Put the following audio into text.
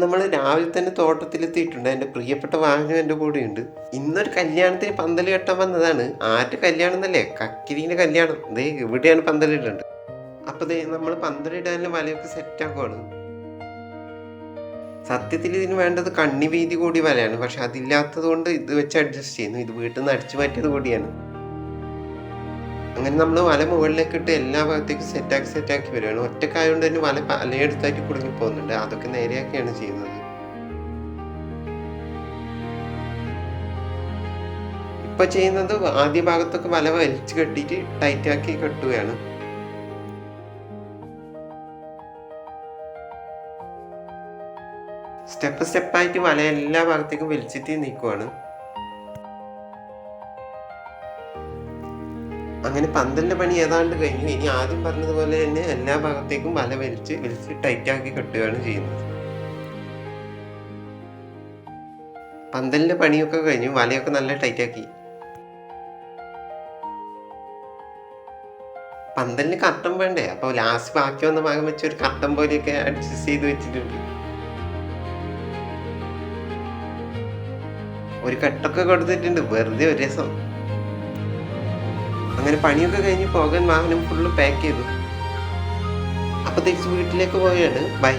നമ്മൾ രാവിലെ തന്നെ തോട്ടത്തിലെത്തിയിട്ടുണ്ട്. എൻ്റെ പ്രിയപ്പെട്ട വാഹനം എൻ്റെ കൂടെയുണ്ട്. ഇന്നൊരു കല്യാണത്തിന് പന്തൽ കെട്ടാൻ വന്നതാണ്. ആരുടെ കല്യാണം എന്നല്ലേ? കക്കിരീൻ്റെ കല്യാണം. ദേ ഇവിടെയാണ് പന്തലിടുന്നത്. അപ്പോൾ ദേ നമ്മൾ പന്തലിടാനുള്ള വലയൊക്കെ സെറ്റാക്കുവാണ്. സത്യത്തിൽ ഇതിന് വേണ്ടത് കണ്ണി വീതി കൂടി വലയാണ്. പക്ഷെ അതില്ലാത്തത് കൊണ്ട് ഇത് വെച്ച് അഡ്ജസ്റ്റ് ചെയ്യുന്നു. ഇത് വീട്ടിൽ നിന്ന് അടിച്ചു മാറ്റിയത് കൂടിയാണ്. അങ്ങനെ നമ്മൾ വല മുകളിലേക്ക് ഇട്ട് എല്ലാ ഭാഗത്തേക്കും സെറ്റാക്കി വരികയാണ്. ഒറ്റക്കായതുകൊണ്ട് തന്നെ വല പലയിടത്തായിട്ട് കുടുങ്ങി പോകുന്നുണ്ട്. അതൊക്കെ നേരെയാക്കിയാണ് ചെയ്യുന്നത്. ഇപ്പൊ ചെയ്യുന്നത് ആദ്യ ഭാഗത്തൊക്കെ വല വലിച്ചു കെട്ടിയിട്ട് ടൈറ്റാക്കി കെട്ടുകയാണ്. സ്റ്റെപ്പായിട്ട് വല എല്ലാ ഭാഗത്തേക്കും വലിച്ചിട്ട് നീക്കുവാണ്. അങ്ങനെ പന്തലിന്റെ പണി ഏതാണ്ട് കഴിഞ്ഞു. ഇനി ആദ്യം പറഞ്ഞതുപോലെ തന്നെ എല്ലാ ഭാഗത്തേക്കും വല വലിച്ച് ടൈറ്റാക്കി കെട്ടുകയാണ് ചെയ്യുന്നത്. പന്തലിന്റെ പണിയൊക്കെ കഴിഞ്ഞു. വലയൊക്കെ നല്ല ടൈറ്റാക്കി. പന്തലിന് കർട്ടൻ വേണ്ടേ? അപ്പോൾ ലാസ്റ്റ് ബാക്കി വന്ന ഭാഗം വെച്ച് ഒരു കർട്ടൻ പോലെയൊക്കെ അഡ്ജസ്റ്റ് ചെയ്ത് വെച്ചിട്ടുണ്ട്. ഒരു കെട്ടൊക്കെ കൊടുത്തിട്ടുണ്ട്, വെറുതെ ഒരു രസം. അങ്ങനെ പണിയൊക്കെ കഴിഞ്ഞ് പോകാൻ വാഹനം ഫുള്ള് പാക്ക് ചെയ്തു. അപ്പോൾ തിരിച്ച് വീട്ടിലേക്ക് പോവുകയാണ്. ബൈ.